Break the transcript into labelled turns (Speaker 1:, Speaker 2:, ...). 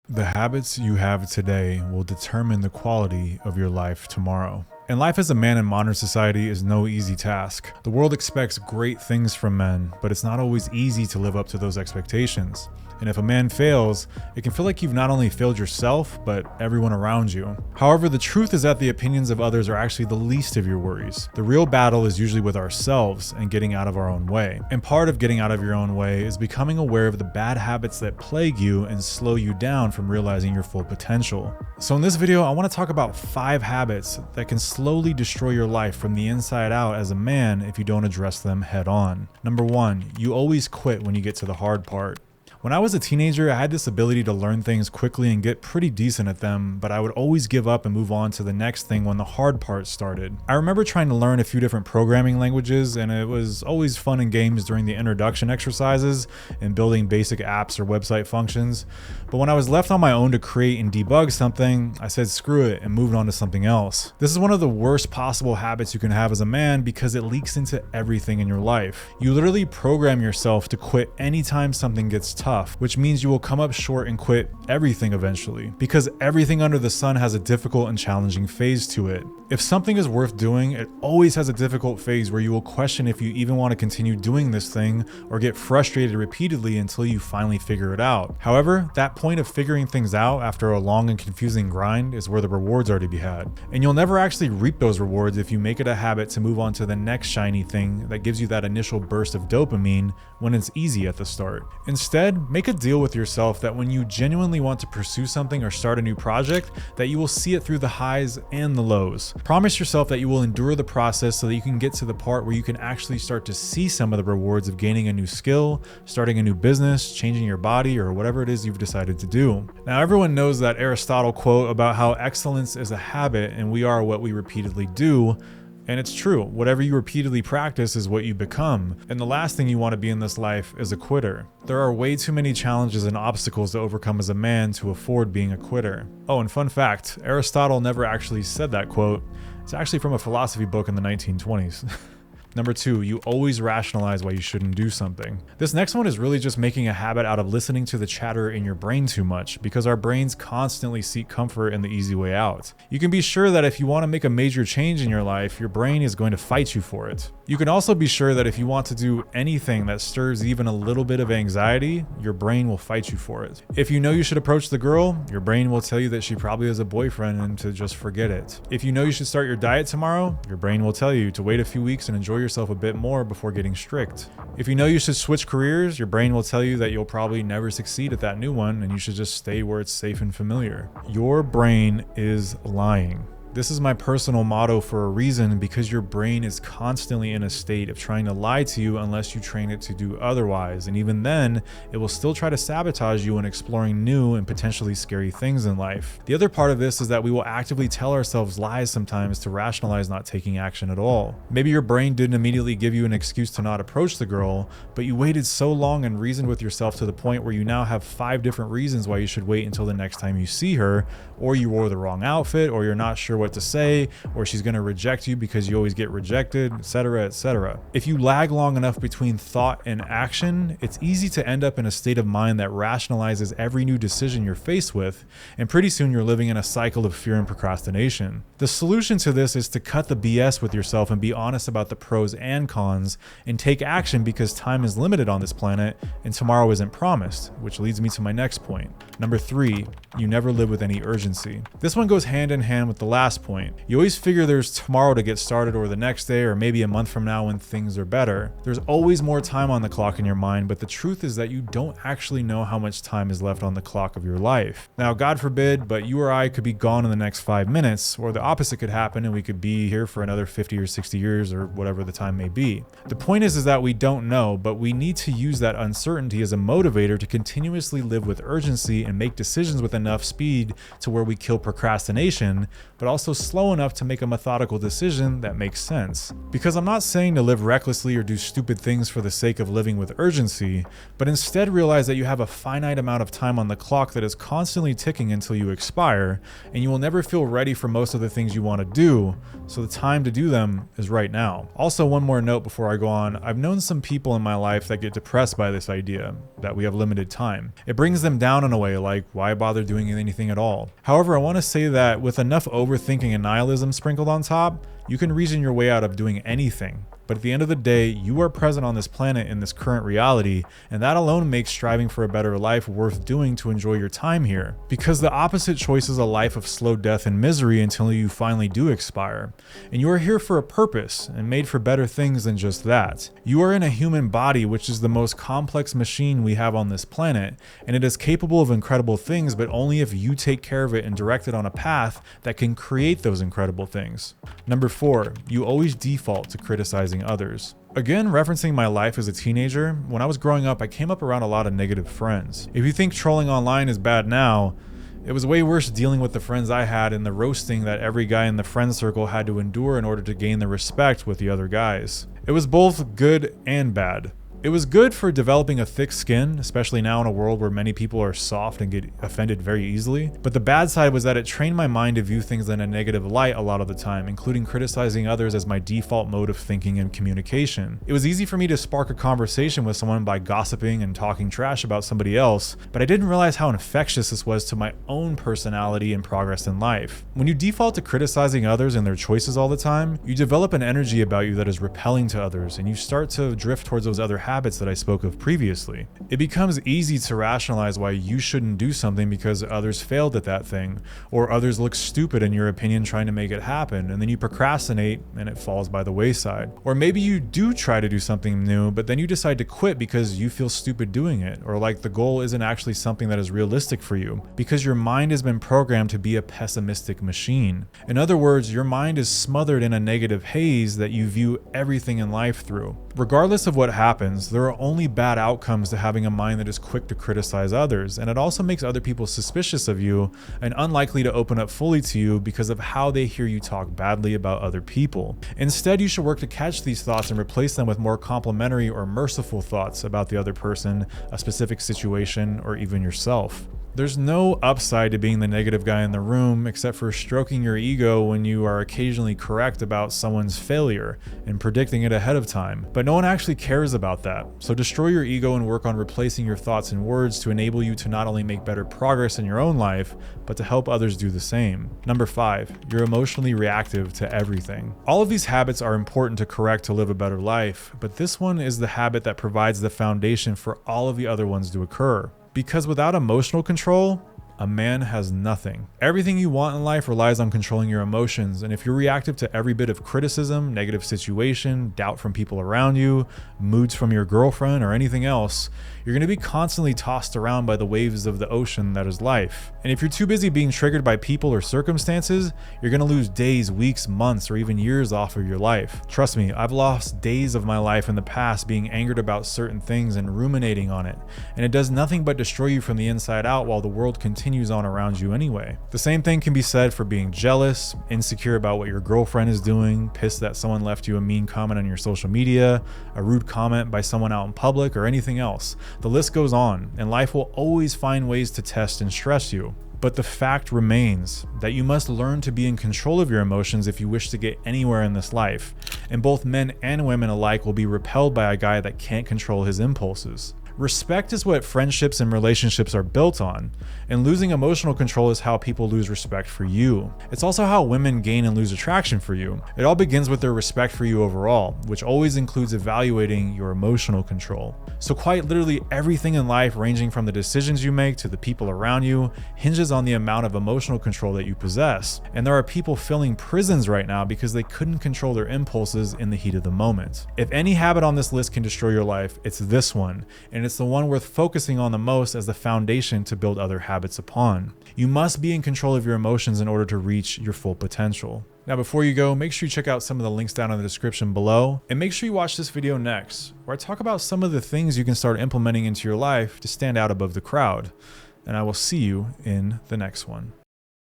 Speaker 1: The habits you have today will determine the quality of your life tomorrow. And life as a man in modern society is no easy task. The world expects great things from men, but it's not always easy to live up to those expectations. And if a man fails, it can feel like you've not only failed yourself, but everyone around you. However, the truth is that the opinions of others are actually the least of your worries. The real battle is usually with ourselves and getting out of our own way. And part of getting out of your own way is becoming aware of the bad habits that plague you and slow you down from realizing your full potential. So in this video, I want to talk about 5 habits that can slowly destroy your life from the inside out as a man if you don't address them head on. Number 1, you always quit when you get to the hard part. When I was a teenager, I had this ability to learn things quickly and get pretty decent at them, but I would always give up and move on to the next thing when the hard part started. I remember trying to learn a few different programming languages, and it was always fun and games during the introduction exercises and building basic apps or website functions. But when I was left on my own to create and debug something, I said screw it and moved on to something else. This is one of the worst possible habits you can have as a man because it leaks into everything in your life. You literally program yourself to quit anytime something gets tough, which means you will come up short and quit everything eventually, because everything under the sun has a difficult and challenging phase to it. If something is worth doing, it always has a difficult phase where you will question if you even want to continue doing this thing or get frustrated repeatedly until you finally figure it out. However, that point of figuring things out after a long and confusing grind is where the rewards are to be had. And you'll never actually reap those rewards if you make it a habit to move on to the next shiny thing that gives you that initial burst of dopamine when it's easy at the start. Instead, make a deal with yourself that when you genuinely want to pursue something or start a new project, that you will see it through the highs and the lows. Promise yourself that you will endure the process so that you can get to the part where you can actually start to see some of the rewards of gaining a new skill, starting a new business, changing your body, or whatever it is you've decided to do. Now, everyone knows that Aristotle quote about how excellence is a habit and we are what we repeatedly do. And it's true, whatever you repeatedly practice is what you become. And the last thing you want to be in this life is a quitter. There are way too many challenges and obstacles to overcome as a man to afford being a quitter. Oh, and fun fact, Aristotle never actually said that quote. It's actually from a philosophy book in the 1920s. Number 2, you always rationalize why you shouldn't do something. This next one is really just making a habit out of listening to the chatter in your brain too much, because our brains constantly seek comfort in the easy way out. You can be sure that if you want to make a major change in your life, your brain is going to fight you for it. You can also be sure that if you want to do anything that stirs even a little bit of anxiety, your brain will fight you for it. If you know you should approach the girl, your brain will tell you that she probably has a boyfriend and to just forget it. If you know you should start your diet tomorrow, your brain will tell you to wait a few weeks and enjoy yourself a bit more before getting strict. If you know you should switch careers, your brain will tell you that you'll probably never succeed at that new one and you should just stay where it's safe and familiar. Your brain is lying. This is my personal motto for a reason, because your brain is constantly in a state of trying to lie to you unless you train it to do otherwise. And even then, it will still try to sabotage you when exploring new and potentially scary things in life. The other part of this is that we will actively tell ourselves lies sometimes to rationalize not taking action at all. Maybe your brain didn't immediately give you an excuse to not approach the girl, but you waited so long and reasoned with yourself to the point where you now have 5 different reasons why you should wait until the next time you see her, or you wore the wrong outfit, or you're not sure what to say, or she's going to reject you because you always get rejected, etc., etc. If you lag long enough between thought and action, it's easy to end up in a state of mind that rationalizes every new decision you're faced with, and pretty soon you're living in a cycle of fear and procrastination. The solution to this is to cut the BS with yourself and be honest about the pros and cons, and take action, because time is limited on this planet and tomorrow isn't promised, which leads me to my next point. Number 3, you never live with any urgency. This one goes hand in hand with the last point. You always figure there's tomorrow to get started, or the next day, or maybe a month from now when things are better. There's always more time on the clock in your mind, but the truth is that you don't actually know how much time is left on the clock of your life. Now, God forbid, but you or I could be gone in the next 5 minutes, or the opposite could happen and we could be here for another 50 or 60 years, or whatever the time may be. The point is that we don't know, but we need to use that uncertainty as a motivator to continuously live with urgency and make decisions with enough speed to where we kill procrastination, but also slow enough to make a methodical decision that makes sense. Because I'm not saying to live recklessly or do stupid things for the sake of living with urgency, but instead realize that you have a finite amount of time on the clock that is constantly ticking until you expire, and you will never feel ready for most of the things you want to do, so the time to do them is right now. Also, one more note before I go on, I've known some people in my life that get depressed by this idea that we have limited time. It brings them down in a way, like, why bother doing doing anything at all. However, I want to say that with enough overthinking and nihilism sprinkled on top, you can reason your way out of doing anything. But at the end of the day, you are present on this planet in this current reality, and that alone makes striving for a better life worth doing to enjoy your time here. Because the opposite choice is a life of slow death and misery until you finally do expire. And you are here for a purpose and made for better things than just that. You are in a human body, which is the most complex machine we have on this planet, and it is capable of incredible things, but only if you take care of it and direct it on a path that can create those incredible things. Number 4, you always default to criticizing others. Again, referencing my life as a teenager, when I was growing up, I came up around a lot of negative friends. If you think trolling online is bad now, it was way worse dealing with the friends I had and the roasting that every guy in the friend circle had to endure in order to gain the respect with the other guys. It was both good and bad. It was good for developing a thick skin, especially now in a world where many people are soft and get offended very easily. But the bad side was that it trained my mind to view things in a negative light a lot of the time, including criticizing others as my default mode of thinking and communication. It was easy for me to spark a conversation with someone by gossiping and talking trash about somebody else, but I didn't realize how infectious this was to my own personality and progress in life. When you default to criticizing others and their choices all the time, you develop an energy about you that is repelling to others, and you start to drift towards those other habits that I spoke of previously. It becomes easy to rationalize why you shouldn't do something because others failed at that thing, or others look stupid in your opinion trying to make it happen, and then you procrastinate and it falls by the wayside. Or maybe you do try to do something new, but then you decide to quit because you feel stupid doing it, or like the goal isn't actually something that is realistic for you, because your mind has been programmed to be a pessimistic machine. In other words, your mind is smothered in a negative haze that you view everything in life through. Regardless of what happens, there are only bad outcomes to having a mind that is quick to criticize others, and it also makes other people suspicious of you and unlikely to open up fully to you because of how they hear you talk badly about other people. Instead, you should work to catch these thoughts and replace them with more complimentary or merciful thoughts about the other person, a specific situation, or even yourself. There's no upside to being the negative guy in the room except for stroking your ego when you are occasionally correct about someone's failure and predicting it ahead of time. But no one actually cares about that. So destroy your ego and work on replacing your thoughts and words to enable you to not only make better progress in your own life, but to help others do the same. Number 5, you're emotionally reactive to everything. All of these habits are important to correct to live a better life, but this one is the habit that provides the foundation for all of the other ones to occur. Because without emotional control, a man has nothing. Everything you want in life relies on controlling your emotions, and if you're reactive to every bit of criticism, negative situation, doubt from people around you, moods from your girlfriend, or anything else, you're going to be constantly tossed around by the waves of the ocean that is life. And if you're too busy being triggered by people or circumstances, you're going to lose days, weeks, months, or even years off of your life. Trust me, I've lost days of my life in the past being angered about certain things and ruminating on it, and it does nothing but destroy you from the inside out while the world continues on around you anyway. The same thing can be said for being jealous, insecure about what your girlfriend is doing, pissed that someone left you a mean comment on your social media, a rude comment by someone out in public, or anything else. The list goes on, and life will always find ways to test and stress you. But the fact remains that you must learn to be in control of your emotions if you wish to get anywhere in this life. And both men and women alike will be repelled by a guy that can't control his impulses. Respect is what friendships and relationships are built on, and losing emotional control is how people lose respect for you. It's also how women gain and lose attraction for you. It all begins with their respect for you overall, which always includes evaluating your emotional control. So quite literally everything in life, ranging from the decisions you make to the people around you, hinges on the amount of emotional control that you possess. And there are people filling prisons right now because they couldn't control their impulses in the heat of the moment. If any habit on this list can destroy your life, it's this one, and it's the one worth focusing on the most as the foundation to build other habits upon. You must be in control of your emotions in order to reach your full potential. Now, before you go, make sure you check out some of the links down in the description below, and make sure you watch this video next, where I talk about some of the things you can start implementing into your life to stand out above the crowd. And I will see you in the next one.